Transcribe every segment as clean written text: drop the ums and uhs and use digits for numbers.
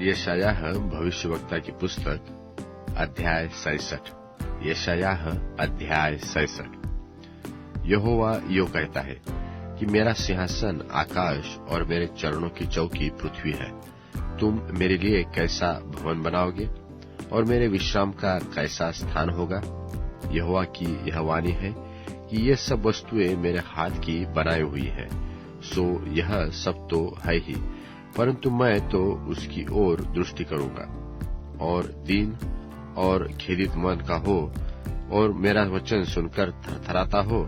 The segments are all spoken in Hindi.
यशायाह भविष्यवक्ता की पुस्तक अध्याय 67। यशायाह अध्याय 67। यहोवा यो कहता है कि मेरा सिंहासन आकाश और मेरे चरणों की चौकी पृथ्वी है। तुम मेरे लिए कैसा भवन बनाओगे और मेरे विश्राम का कैसा स्थान होगा। यहोवा की यह वाणी है कि ये सब वस्तुएं मेरे हाथ की बनाई हुई है। सो यह सब तो है ही, परंतु मैं तो उसकी ओर दृष्टि करूंगा और दीन और खेदित मन का हो और मेरा वचन सुनकर थरथराता हो।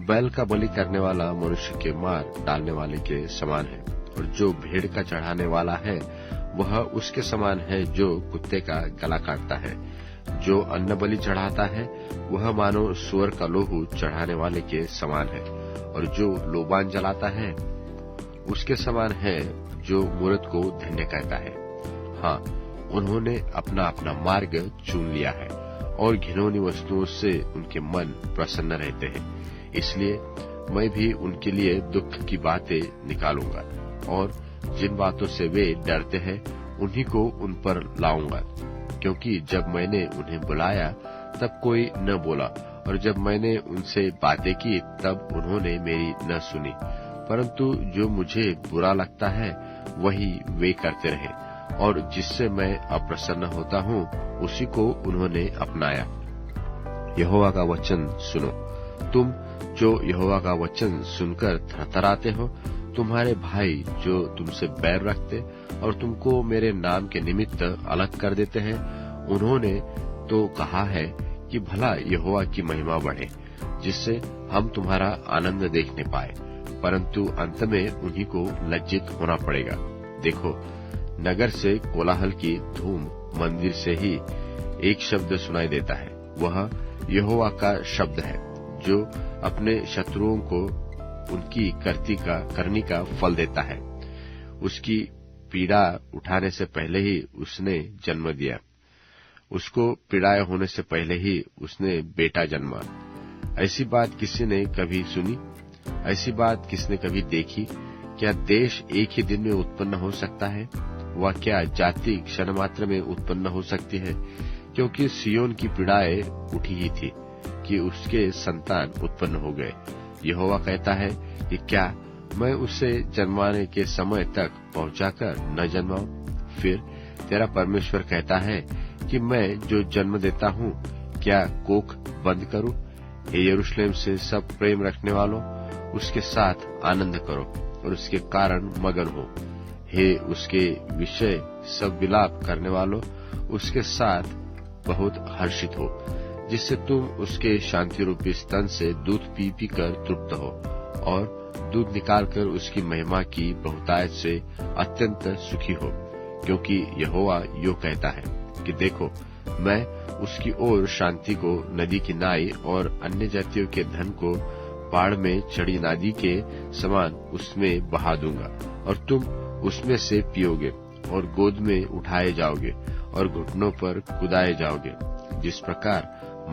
बैल का बलि करने वाला मनुष्य के मार डालने वाले के समान है, और जो भेड़ का चढ़ाने वाला है वह उसके समान है जो कुत्ते का गला काटता है। जो अन्न बलि चढ़ाता है वह मानो सूअर का लोहू चढ़ाने वाले के समान है, और जो लोबान जलाता है उसके समान है जो मूरत को धन्य कहता है। हाँ, उन्होंने अपना अपना मार्ग चुन लिया है और घिनौनी वस्तुओं से उनके मन प्रसन्न रहते हैं। इसलिए मैं भी उनके लिए दुख की बातें निकालूंगा और जिन बातों से वे डरते हैं उन्हीं को उन पर लाऊंगा। क्योंकि जब मैंने उन्हें बुलाया तब कोई न बोला, और जब मैंने उनसे बातें की तब उन्होंने मेरी न सुनी। परंतु जो मुझे बुरा लगता है वही वे करते रहे, और जिससे मैं अप्रसन्न होता हूँ उसी को उन्होंने अपनाया। यहोवा का वचन सुनो। तुम जो यहोवा का वचन सुनकर थरथराते हो, तुम्हारे भाई जो तुमसे बैर रखते और तुमको मेरे नाम के निमित्त अलग कर देते हैं, उन्होंने तो कहा है कि भला यहोवा की महिमा बढ़े, जिससे हम तुम्हारा आनंद देखने पाए। परंतु अंत में उन्हीं को लज्जित होना पड़ेगा। देखो, नगर से कोलाहल की धूम, मंदिर से ही एक शब्द सुनाई देता है। वह यहोवा का शब्द है जो अपने शत्रुओं को उनकी करनी का फल देता है। उसकी पीड़ा उठाने से पहले ही उसने जन्म दिया, उसको पीड़ाए होने से पहले ही उसने बेटा जन्मा। ऐसी बात किसी ने कभी सुनी? ऐसी बात किसने कभी देखी? क्या देश एक ही दिन में उत्पन्न हो सकता है? वह क्या जाति क्षण मात्र में उत्पन्न हो सकती है? क्योंकि सियोन की पीड़ाएं उठी ही थी कि उसके संतान उत्पन्न हो गए। यहोवा कहता है कि क्या मैं उसे जन्माने के समय तक पहुंचाकर न जन्माऊं? फिर तेरा परमेश्वर कहता है कि मैं जो जन्म देता हूँ क्या कोख बंद करूं? हे यरूशलेम से सब प्रेम रखने वालों, उसके साथ आनंद करो और उसके कारण मगन हो। हे उसके विषय सब विलाप करने वालों, उसके साथ बहुत हर्षित हो, जिससे तुम उसके शांति रूपी स्तन से दूध पी पी कर तृप्त हो और दूध निकालकर उसकी महिमा की बहुतायत से अत्यंत सुखी हो। क्योंकि यहोवा यो कहता है कि देखो, मैं उसकी ओर शांति को नदी की नाई और अन्य जातियों के धन को बाढ़ में चढ़ी नदी के समान उसमें बहा दूंगा, और तुम उसमें से पियोगे और गोद में उठाए जाओगे और घुटनों पर कुदाए जाओगे। जिस प्रकार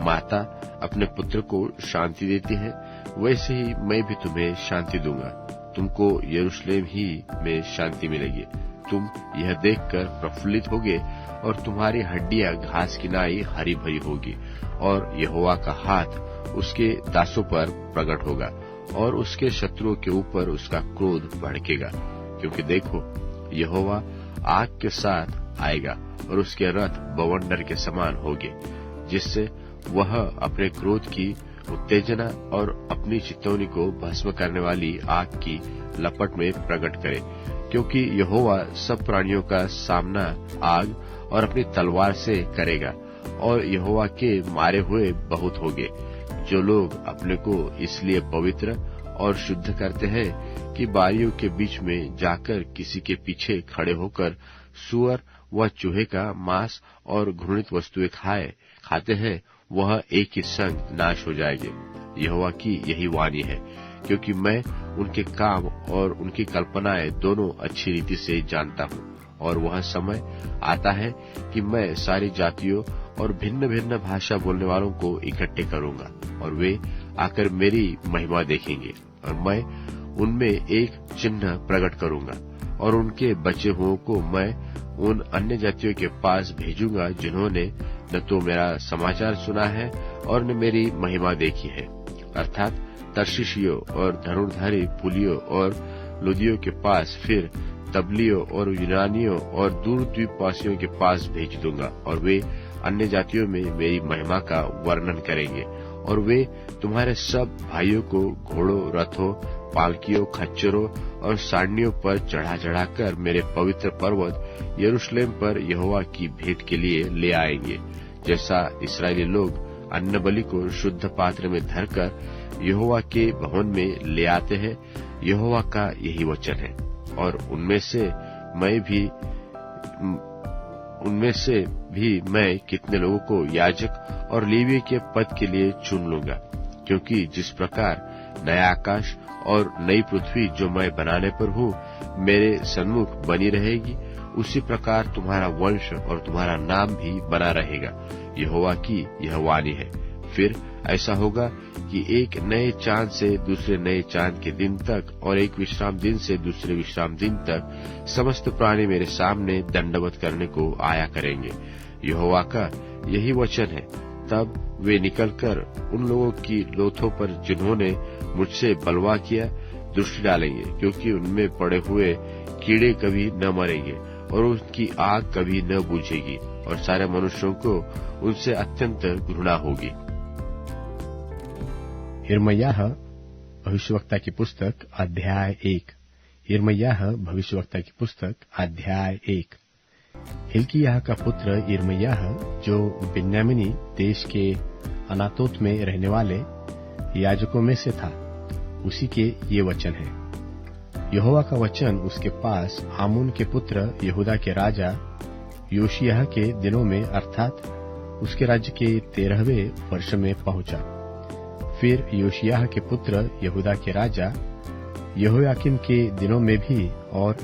माता अपने पुत्र को शांति देती है, वैसे ही मैं भी तुम्हें शांति दूंगा। तुमको यरूशलेम ही में शांति मिलेगी। तुम यह देखकर प्रफुल्लित होगे और तुम्हारी हड्डियां घास की नाई हरी भरी होगी, और यहोवा का हाथ उसके दासों पर प्रकट होगा और उसके शत्रुओं के ऊपर उसका क्रोध भड़केगा। क्योंकि देखो, यहोवा आग के साथ आएगा और उसके रथ बवंडर के समान होंगे, जिससे वह अपने क्रोध की उत्तेजना और अपनी चितौनी को भस्म करने वाली आग की लपट में प्रकट करे। क्योंकि यहोवा सब प्राणियों का सामना आग और अपनी तलवार से करेगा, और यहोवा के मारे हुए बहुत होंगे। जो लोग अपने को इसलिए पवित्र और शुद्ध करते हैं कि बारियों के बीच में जाकर किसी के पीछे खड़े होकर सूअर व चूहे का मांस और घृणित वस्तुएं खाते हैं, वह एक ही संग नाश हो जाएंगे। यहोवा की यही वाणी है, क्योंकि मैं उनके काम और उनकी कल्पनाएं दोनों अच्छी रीति से जानता हूँ। और वह समय आता है कि मैं सारी जातियों और भिन्न भिन्न भाषा बोलने वालों को इकट्ठे करूंगा, और वे आकर मेरी महिमा देखेंगे, और मैं उनमें एक चिन्ह प्रकट करूंगा। और उनके बचे हुओं को मैं उन अन्य जातियों के पास भेजूंगा जिन्होंने न तो मेरा समाचार सुना है और न मेरी महिमा देखी है, अर्थात तर्शीशियों और धनुर्धारी पुलियों और लुदियों के पास, फिर तबलियों और यूनानियों और दूर द्वीपवासियों के पास भेज दूंगा, और वे अन्य जातियों में मेरी महिमा का वर्णन करेंगे। और वे तुम्हारे सब भाइयों को घोड़ों, रथों, पालकियों, खच्चरों और सारनियों पर चढ़ा मेरे पवित्र पर्वत यरूशलेम पर यहोवा की भेंट के लिए ले आएंगे। जैसा इस्राएली लोग अन्न बलि को शुद्ध पात्र में धरकर यहोवा के भवन में ले आते हैं, यहोवा का यही वचन है। और उनमें से भी मैं कितने लोगों को याजक और लेवी के पद के लिए चुन लूंगा, क्योंकि जिस प्रकार नया आकाश और नई पृथ्वी जो मैं बनाने पर हूँ मेरे सन्मुख बनी रहेगी, उसी प्रकार तुम्हारा वंश और तुम्हारा नाम भी बना रहेगा। यहोवा की यह वाणी है। फिर ऐसा होगा कि एक नए चांद से दूसरे नए चांद के दिन तक और एक विश्राम दिन से दूसरे विश्राम दिन तक समस्त प्राणी मेरे सामने दंडवत करने को आया करेंगे। यहोवा का यही वचन है। तब वे निकलकर उन लोगों की लोथों पर जिन्होंने मुझसे बलवा किया दृष्टि डालेंगे, क्योंकि उनमें पड़े हुए कीड़े कभी न मरेंगे और उनकी आग कभी न बुझेगी, और सारे मनुष्यों को उनसे अत्यंत घृणा होगी। यिर्मयाह भविष्यवक्ता की पुस्तक अध्याय 1। यिर्मयाह भविष्यवक्ता की पुस्तक अध्याय 1। हिल्किय्याह का पुत्र यिर्मयाह, जो बिन्यामीनी देश के अनातोत में रहने वाले याजकों में से था, उसी के ये वचन है। यहोवा का वचन उसके पास आमोन के पुत्र यहूदा के राजा योशिय्याह के दिनों में, अर्थात उसके राज्य के 13वें वर्ष में पहुंचा। फिर योशिय्याह के पुत्र यहूदा के राजा यहोयाकीम के दिनों में भी, और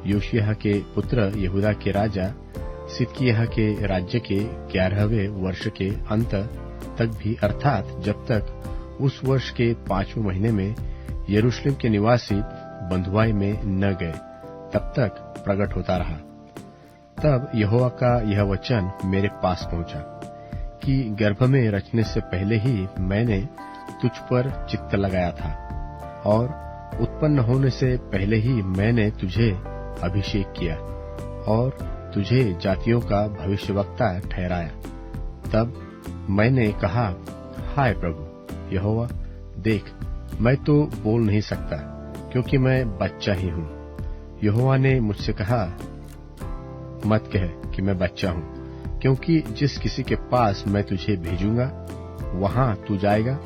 योशिय्याह के पुत्र यहूदा के राजा सिदकिय्याह के राज्य के 11वें वर्ष के अंत तक भी, अर्थात जब तक उस वर्ष के 5वें महीने में यरूशलेम के निवासी बंधुआई में न गए, तब तक प्रकट होता रहा। तब यहोवा का यह वचन मेरे पास पहुंचा कि गर्भ में रचने से पहले ही मैंने तुझ पर चित्त लगाया था, और उत्पन्न होने से पहले ही मैंने तुझे अभिषेक किया और तुझे जातियों का भविष्यवक्ता ठहराया। तब मैंने कहा, हाय प्रभु यहोवा, देख मैं तो बोल नहीं सकता, क्योंकि मैं बच्चा ही हूँ। यहोवा ने मुझसे कहा, मत कह कि मैं बच्चा हूँ, क्योंकि जिस किसी के पास मैं तुझे भेजूंगा वहां तू जाएगा,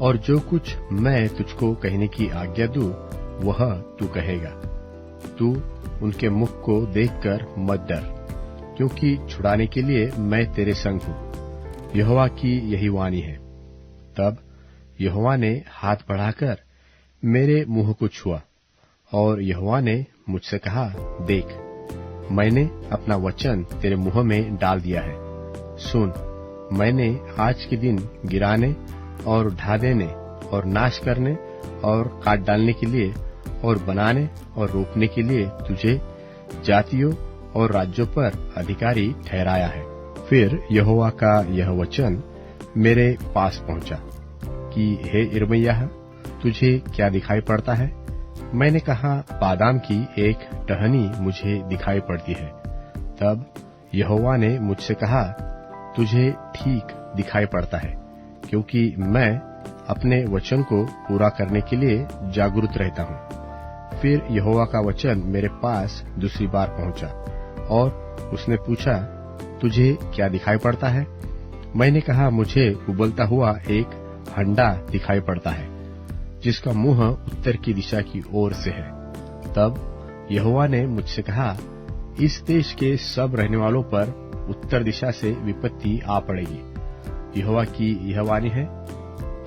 और जो कुछ मैं तुझको कहने की आज्ञा दूं वह तू कहेगा। तू उनके मुख को देखकर मत डर, क्योंकि छुड़ाने के लिए मैं तेरे संग हूँ। यहोवा की यही वाणी है। तब यहोवा ने हाथ बढ़ाकर मेरे मुंह को छुआ, और यहोवा ने मुझसे कहा, देख मैंने अपना वचन तेरे मुंह में डाल दिया है। सुन, मैंने आज के दिन गिराने और ढा देने और नाश करने और काट डालने के लिए और बनाने और रोपने के लिए तुझे जातियों और राज्यों पर अधिकारी ठहराया है। फिर यहोवा का यह वचन मेरे पास पहुंचा कि हे यिर्मयाह, तुझे क्या दिखाई पड़ता है? मैंने कहा, बादाम की एक टहनी मुझे दिखाई पड़ती है। तब यहोवा ने मुझसे कहा, तुझे ठीक दिखाई पड़ता है, क्योंकि मैं अपने वचन को पूरा करने के लिए जागरूक रहता हूँ। फिर यहोवा का वचन मेरे पास दूसरी बार पहुंचा, और उसने पूछा, तुझे क्या दिखाई पड़ता है? मैंने कहा, मुझे उबलता हुआ एक हंडा दिखाई पड़ता है, जिसका मुंह उत्तर की दिशा की ओर से है। तब यहोवा ने मुझसे कहा, इस देश के सब रहने वालों पर उत्तर दिशा से विपत्ति आ पड़ेगी। यहोवा की यह वाणी है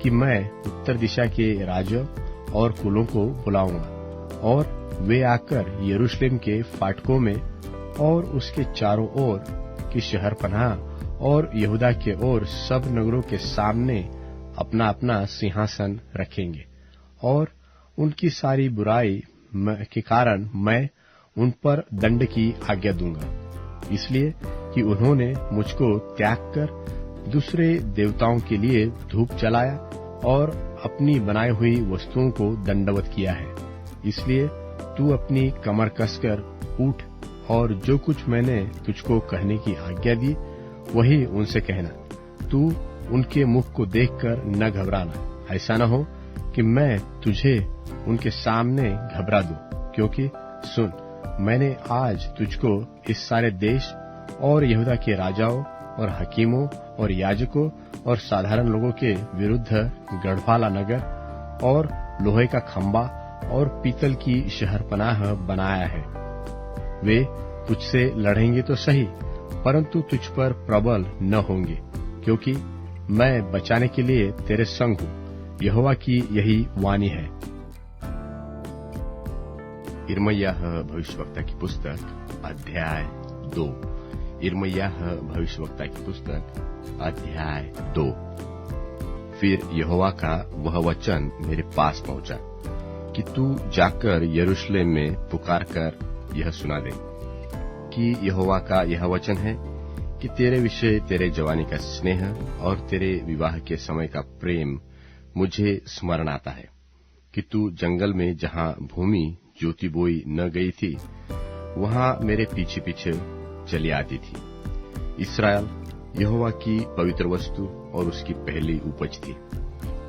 कि मैं उत्तर दिशा के राजों और कुलों को बुलाऊंगा, और वे आकर यरूशलेम के फाटकों में और उसके चारों ओर की शहरपनाह और यहूदा के ओर सब नगरों के सामने अपना अपना सिंहासन रखेंगे, और उनकी सारी बुराई के कारण मैं उन पर दंड की आज्ञा दूंगा, इसलिए कि उन्होंने मुझको त्याग कर दूसरे देवताओं के लिए धूप जलाया और अपनी बनाई हुई वस्तुओं को दंडवत किया है। इसलिए तू अपनी कमर कसकर उठ और जो कुछ मैंने तुझको कहने की आज्ञा दी वही उनसे कहना। तू उनके मुख को देखकर न घबराना, ऐसा न हो कि मैं तुझे उनके सामने घबरा दूं, क्योंकि सुन, मैंने आज तुझको इस सारे देश और यहूदा के राजाओं और हकीमों और याजकों और साधारण लोगों के विरुद्ध गढ़वाला नगर और लोहे का खंबा और पीतल की शहरपनाह बनाया है। वे तुझसे लड़ेंगे तो सही, परंतु तुझ पर प्रबल न होंगे, क्योंकि मैं बचाने के लिए तेरे संग हूँ। यहोवा की यही वाणी है। यिर्मयाह भविष्यवक्ता की पुस्तक अध्याय 2। यिर्मयाह भविष्यवक्ता की पुस्तक अध्याय 2। फिर यहोवा का वह वचन मेरे पास पहुंचा कि तू जाकर यरूशलेम में पुकार कर यह सुना दे कि यहोवा का यह वचन है कि तेरे विषय तेरे जवानी का स्नेह और तेरे विवाह के समय का प्रेम मुझे स्मरण आता है कि तू जंगल में जहां भूमि जोती बोई न गई थी वहां मेरे पीछे पीछे चली आती थी। इस्राएल यहोवा की पवित्र वस्तु और उसकी पहली उपज थी।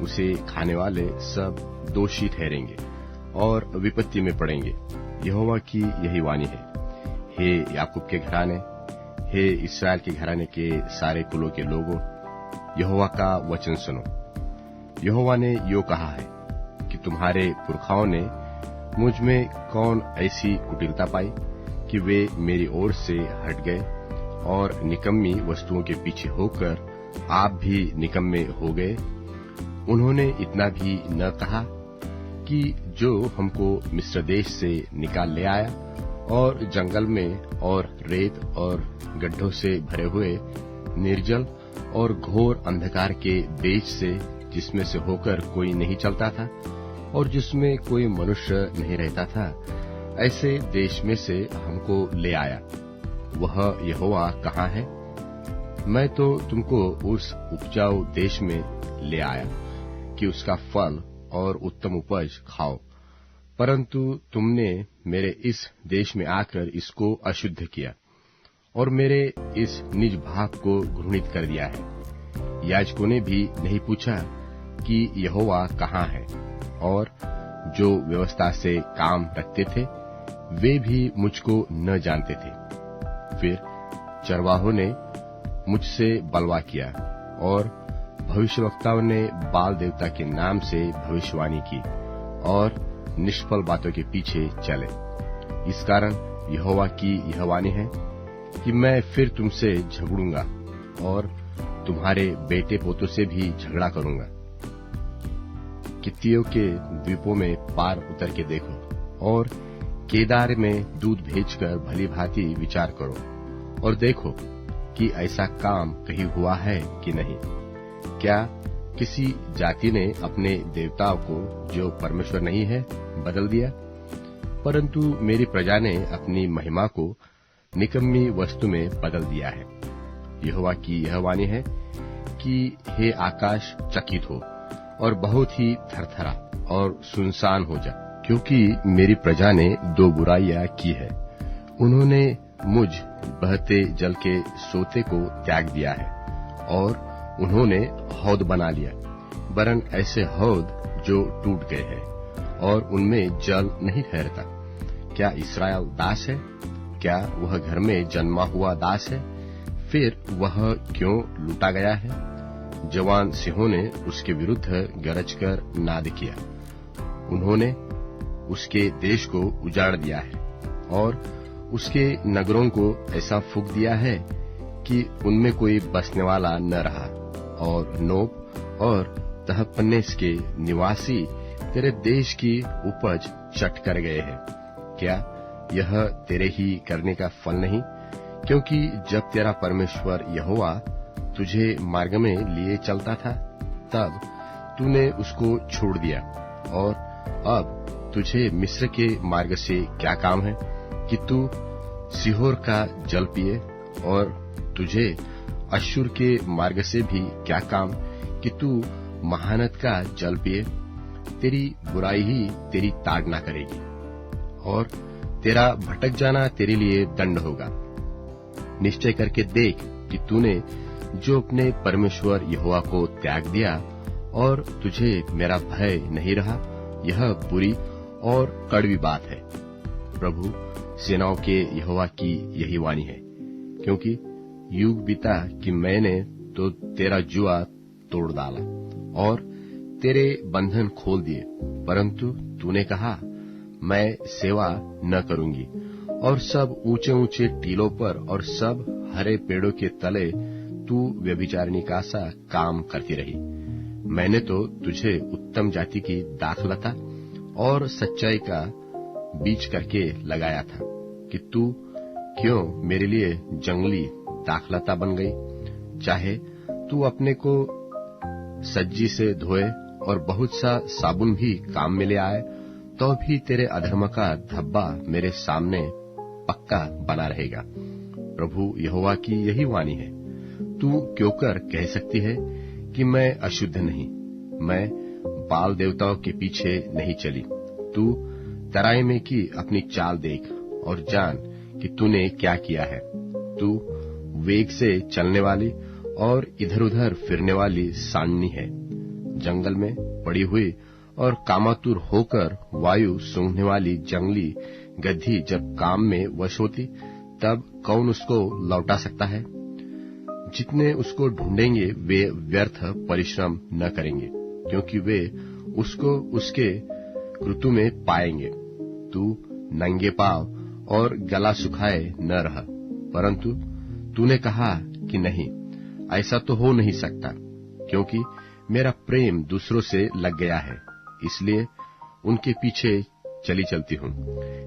उसे खाने वाले सब दोषी ठहरेंगे और विपत्ति में पड़ेंगे। यहोवा की यही वाणी है। हे याकूब के घराने, हे इस्राएल के घराने के सारे कुलों के लोगों, यहोवा का वचन सुनो। यहोवा ने यो कहा है कि तुम्हारे पुरखाओं ने मुझ में कौन ऐसी कुटिलता पाई कि वे मेरी ओर से हट गए और निकम्मी वस्तुओं के पीछे होकर आप भी निकम्मे हो गए। उन्होंने इतना भी न कहा कि जो हमको मिस्र देश से निकाल ले आया और जंगल में और रेत और गड्ढों से भरे हुए निर्जल और घोर अंधकार के देश से, जिसमें से होकर कोई नहीं चलता था और जिसमें कोई मनुष्य नहीं रहता था, ऐसे देश में से हमको ले आया। वह यहोवा कहाँ है? मैं तो तुमको उस उपजाऊ देश में ले आया कि उसका फल और उत्तम उपज खाओ, परंतु तुमने मेरे इस देश में आकर इसको अशुद्ध किया और मेरे इस निज भाग को घृणित कर दिया है। याजकों ने भी नहीं पूछा कि यहोवा कहाँ है, और जो व्यवस्था से काम रखते थे वे भी मुझको न जानते थे। फिर चरवाहों ने मुझसे बलवा किया और भविष्यवक्ताओं ने बाल देवता के नाम से भविष्यवाणी की और निष्फल बातों के पीछे चले। इस कारण यहोवा की यह वाणी है कि मैं फिर तुमसे झगड़ूंगा और तुम्हारे बेटे पोतों से भी झगड़ा करूंगा। कित्तियों के द्वीपों में पार उतर के देखो और केदार में दूध भेजकर भली भांति विचार करो और देखो कि ऐसा काम कहीं हुआ है कि नहीं। क्या किसी जाति ने अपने देवताओं को, जो परमेश्वर नहीं है, बदल दिया? परंतु मेरी प्रजा ने अपनी महिमा को निकम्मी वस्तु में बदल दिया है। यहोवा की यह वाणी है कि हे आकाश चकित हो और बहुत ही थरथरा और सुनसान हो जा, क्योंकि मेरी प्रजा ने दो बुराइयां की है। उन्होंने मुझ बहते जल के सोते को त्याग दिया है और उन्होंने हौद बना लिया, वरन ऐसे हौद जो टूट गए हैं और उनमें जल नहीं ठहरता। क्या इस्राएल दास है? क्या वह घर में जन्मा हुआ दास है? फिर वह क्यों लूटा गया है? जवान सिंहों ने उसके विरुद्ध गरज कर नाद किया। उन्होंने उसके देश को उजाड़ दिया है और उसके नगरों को ऐसा फूंक दिया है कि उनमें कोई बसने वाला न रहा, और नोप और तहपन्नेस के निवासी तेरे देश की उपज चट कर गए हैं। क्या यह तेरे ही करने का फल नहीं? क्योंकि जब तेरा परमेश्वर यहोवा तुझे मार्ग में लिए चलता था, तब तूने उसको छोड़ दिया, और अब तुझे मिस्र के मार्ग से क्या काम है कि तू सीहोर का जल पिए, और तुझे अश्शूर के मार्ग से भी क्या काम कि तू महानद का जल पिए। तेरी बुराई ही तेरी ताड़ना करेगी, और तेरा भटक जाना तेरे लिए दंड होगा। निश्चय करके देख कि तूने जो अपने परमेश्वर यहोवा को त्याग दिया, और तुझे मेरा भय नहीं रहा, यह बुरी और कड़वी बात है। प्रभु सेनाओं के यहोवा की यही वाणी है, क्योंकि युग बीता कि मैंने तो तेरा जुआ तोड़ डाला और तेरे बंधन खोल दिए, परंतु तूने कहा मैं सेवा न करूंगी, और सब ऊंचे ऊंचे टीलों पर और सब हरे पेड़ों के तले तू व्यभिचारिणी का सा काम करती रही। मैंने तो तुझे उत्तम जाति की दाखलता और सच्चाई का बीज करके लगाया था कि तू क्यों मेरे लिए जंगली दाखलता बन गई। चाहे तू अपने को सज्जी से धोए और बहुत सा साबुन भी काम में ले आए, तो भी तेरे अधर्म का धब्बा मेरे सामने पक्का बना रहेगा। प्रभु यहोवा की यही वाणी है। तू क्यों कर कह सकती है कि मैं अशुद्ध नहीं, मैं बाल देवताओं के पीछे नहीं चली। तू तराई में की अपनी चाल देख और जान कि तूने क्या किया है। तू वेग से चलने वाली और इधर-उधर फिरने वाली सांडनी है। जंगल में पड़ी हुई और कामातुर होकर वायु सूंघने वाली जंगली गधी जब काम में वश होती, तब कौन उसको लौटा सकता है। जितने उसको ढूंढेंगे वे व्यर्थ परिश्रम न करेंगे, क्योंकि वे उसको उसके ऋतु में पाएंगे। तू नंगे पांव और गला सुखाए न रह, परंतु तूने कहा कि नहीं, ऐसा तो हो नहीं सकता, क्योंकि मेरा प्रेम दूसरों से लग गया है, इसलिए उनके पीछे चली चलती हूँ।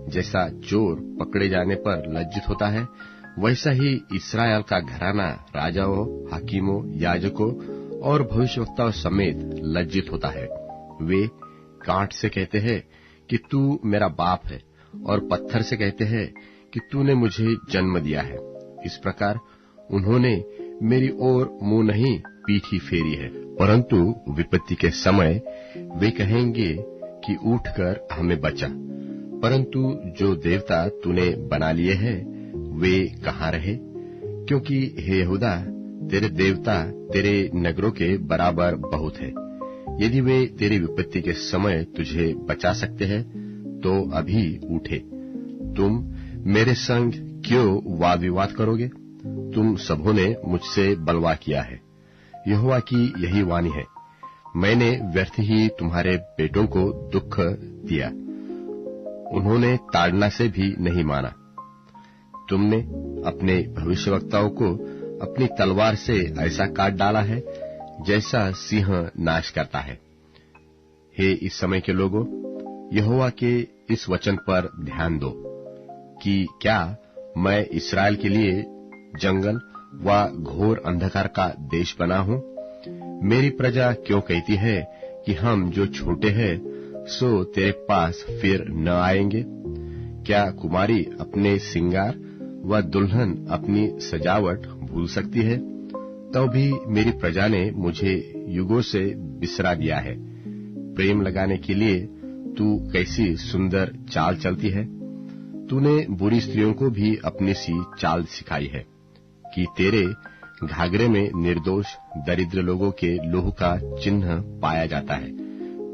जैसा चोर पकड़े जाने पर लज्जित होता है, वैसा ही इस्राएल का घराना राजाओं, हाकिमों, याजकों और भविष्यवक्ताओं समेत लज्जित होता है। वे कांट से कहते हैं कि तू मेरा बाप है, और पत्थर से कहते हैं कि तूने मुझे जन्म दिया है। इस प्रकार उन्होंने मेरी ओर मुंह नहीं पीठ ही फेरी है, परंतु विपत्ति के समय वे कहेंगे कि उठकर हमें बचा। परंतु जो देवता तूने बना लिए हैं वे कहाँ रहे? क्योंकि हे यहूदा, तेरे देवता तेरे नगरों के बराबर बहुत है। यदि वे तेरी विपत्ति के समय तुझे बचा सकते हैं तो अभी उठे। तुम मेरे संग क्यों वाद विवाद करोगे? तुम सबों ने मुझसे बलवा किया है। यहोवा की यही वाणी है, मैंने व्यर्थ ही तुम्हारे बेटों को दुख दिया, उन्होंने ताड़ना से भी नहीं माना। तुमने अपने भविष्यवक्ताओं को अपनी तलवार से ऐसा काट डाला है जैसा सिंह नाश करता है। हे इस समय के लोगों, यहोवा के इस वचन पर ध्यान दो कि क्या मैं इस्राएल के लिए जंगल व घोर अंधकार का देश बना हूं? मेरी प्रजा क्यों कहती है कि हम जो छोटे हैं सो तेरे पास फिर न आएंगे? क्या कुमारी अपने सिंगार व दुल्हन अपनी सजावट भूल सकती है? तो भी मेरी प्रजा ने मुझे युगों से बिसरा दिया है। प्रेम लगाने के लिए तू कैसी सुंदर चाल चलती है। तूने बुरी स्त्रियों को भी अपनी सी चाल सिखाई है कि तेरे घाघरे में निर्दोष दरिद्र लोगों के लोह का चिन्ह पाया जाता है।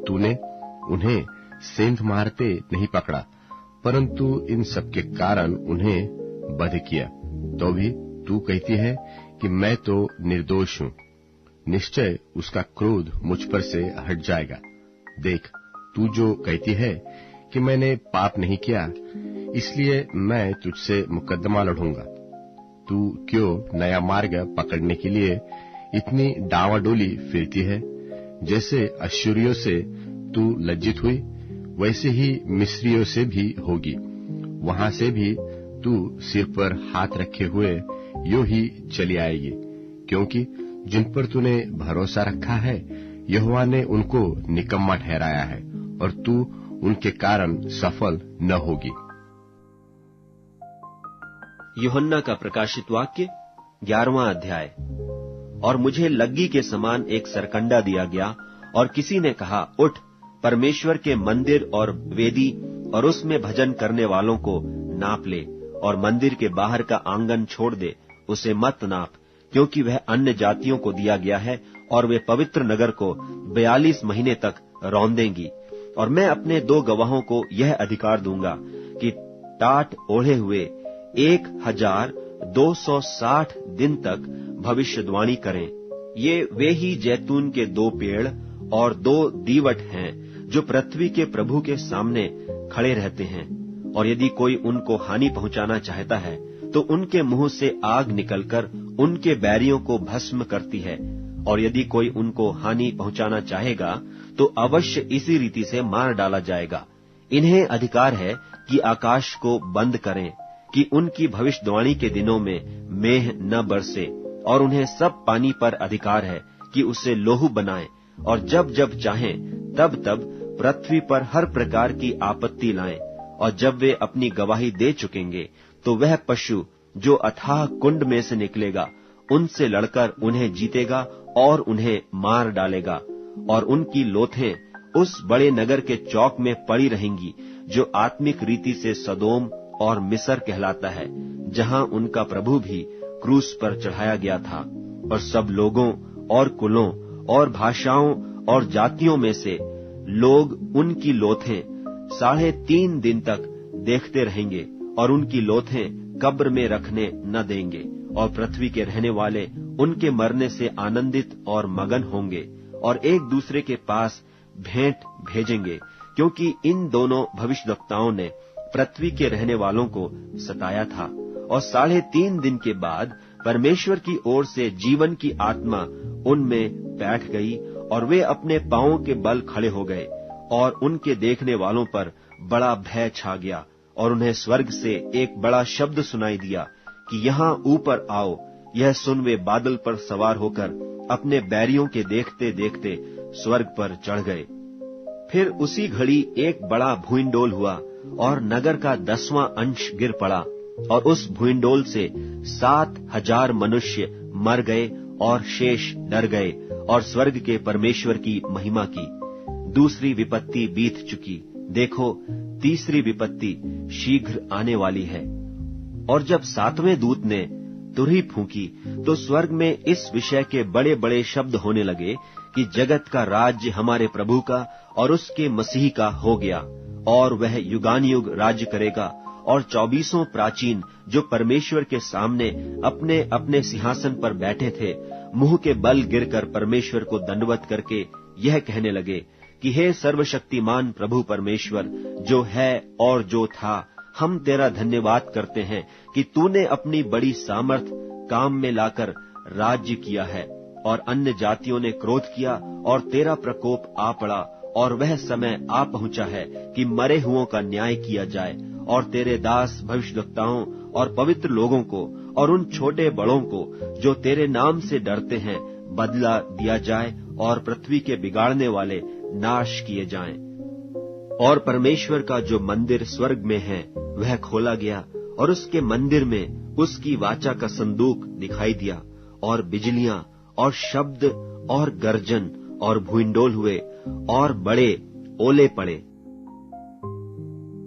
तूने उन्हें सेंध मारते नहीं पकड़ा, परंतु इन सब के कारण उन्हें बध किया। तो भी तू कहती है कि मैं तो निर्दोष हूँ। निश्चय उसका क्रोध मुझ पर से हट जाएगा। देख, तू जो कहती है कि मैंने पाप नहीं किया, इसलिए मैं तुझसे मुकदमा लड़ूंगा। तू क्यों नया मार्ग पकड़ने के लिए इतनी डावाडोली फिरती है? जैसे अश्शूरियों से तू लज्जित हुई, वैसे ही मिस्रियों से भी होगी। वहां से भी तू सिर पर हाथ रखे हुए यूं ही चली आएगी, क्योंकि जिन पर तूने भरोसा रखा है यहोवा ने उनको निकम्मा ठहराया है, और तू उनके कारण सफल न होगी। यूहन्ना का प्रकाशित वाक्य 11वां अध्याय। और मुझे लग्गी के समान एक सरकंडा दिया गया, और किसी ने कहा, उठ, परमेश्वर के मंदिर और वेदी और उसमें भजन करने वालों को नाप ले, और मंदिर के बाहर का आंगन छोड़ दे, उसे मत नाप, क्योंकि वह अन्य जातियों को दिया गया है, और वे पवित्र नगर को 42 महीने तक रौंदेंगी। और मैं अपने 2 गवाहों को यह अधिकार दूंगा कि टाट ओढ़े हुए 1260 दिन तक भविष्यवाणी करें। ये वे ही जैतून के 2 पेड़ और 2 दीवट हैं जो पृथ्वी के प्रभु के सामने खड़े रहते हैं। और यदि कोई उनको हानि पहुंचाना चाहता है तो उनके मुंह से आग निकलकर उनके बैरियों को भस्म करती है। और यदि कोई उनको हानि पहुंचाना चाहेगा तो अवश्य इसी रीति से मार डाला जाएगा। इन्हें अधिकार है कि आकाश को बंद करें, कि उनकी भविष्यवाणी के दिनों में मेघ न बरसे, और उन्हें सब पानी पर अधिकार है कि उसे लोहू बनाएं, और जब जब चाहें तब तब पृथ्वी पर हर प्रकार की आपत्ति लाएं। और जब वे अपनी गवाही दे चुकेंगे तो वह पशु जो अथाह कुंड में से निकलेगा उनसे लड़कर उन्हें जीतेगा और उन्हें मार डालेगा। और उनकी लोथें उस बड़े नगर के चौक में पड़ी रहेंगी जो आत्मिक रीति से सदोम और मिस्र कहलाता है, जहां उनका प्रभु भी क्रूस पर चढ़ाया गया था। और सब लोगों और कुलों और भाषाओं और जातियों में से लोग उनकी लोथें 3.5 दिन तक देखते रहेंगे, और उनकी लोथें कब्र में रखने न देंगे। और पृथ्वी के रहने वाले उनके मरने से आनंदित और मगन होंगे, और एक दूसरे के पास भेंट भेजेंगे, क्योंकि इन दोनों भविष्यवक्ताओं ने पृथ्वी के रहने वालों को सताया था। और 3.5 दिन के बाद परमेश्वर की ओर से जीवन की आत्मा उनमें बैठ गई, और वे अपने पांवों के बल खड़े हो गए। और उनके देखने वालों पर बड़ा भय छा गया, और उन्हें स्वर्ग से एक बड़ा शब्द सुनाई दिया कि यहाँ ऊपर आओ। यह सुन वे बादल पर सवार होकर अपने बैरियों के देखते देखते स्वर्ग पर चढ़ गए। फिर उसी घड़ी एक बड़ा भूइंडोल हुआ, और नगर का 10वां अंश गिर पड़ा, और उस भूइंडोल से 7,000 मनुष्य मर गए, और शेष डर गए और स्वर्ग के परमेश्वर की महिमा की। दूसरी विपत्ति बीत चुकी, देखो तीसरी विपत्ति शीघ्र आने वाली है। और जब 7वें दूत ने तुरही फूंकी तो स्वर्ग में इस विषय के बड़े बड़े शब्द होने लगे कि जगत का राज्य हमारे प्रभु का और उसके मसीह का हो गया, और वह युगानुयुग राज्य करेगा। और 24 प्राचीन जो परमेश्वर के सामने अपने अपने सिंहासन पर बैठे थे, मुंह के बल गिरकर परमेश्वर को दंडवत करके यह कहने लगे कि हे सर्वशक्तिमान प्रभु परमेश्वर, जो है और जो था, हम तेरा धन्यवाद करते हैं कि तूने अपनी बड़ी सामर्थ काम में लाकर राज्य किया है। और अन्य जातियों ने क्रोध किया, और तेरा प्रकोप आ पड़ा, और वह समय आ पहुंचा है कि मरे हुओं का न्याय किया जाए, और तेरे दास भविष्यवक्ताओं और पवित्र लोगों को और उन छोटे बड़ों को जो तेरे नाम से डरते हैं बदला दिया जाए, और पृथ्वी के बिगाड़ने वाले नाश किए जाएं। और परमेश्वर का जो मंदिर स्वर्ग में है वह खोला गया, और उसके मंदिर में उसकी वाचा का संदूक दिखाई दिया, और बिजलियां और शब्द और गर्जन और भूइंडोल हुए, और बड़े ओले पड़े,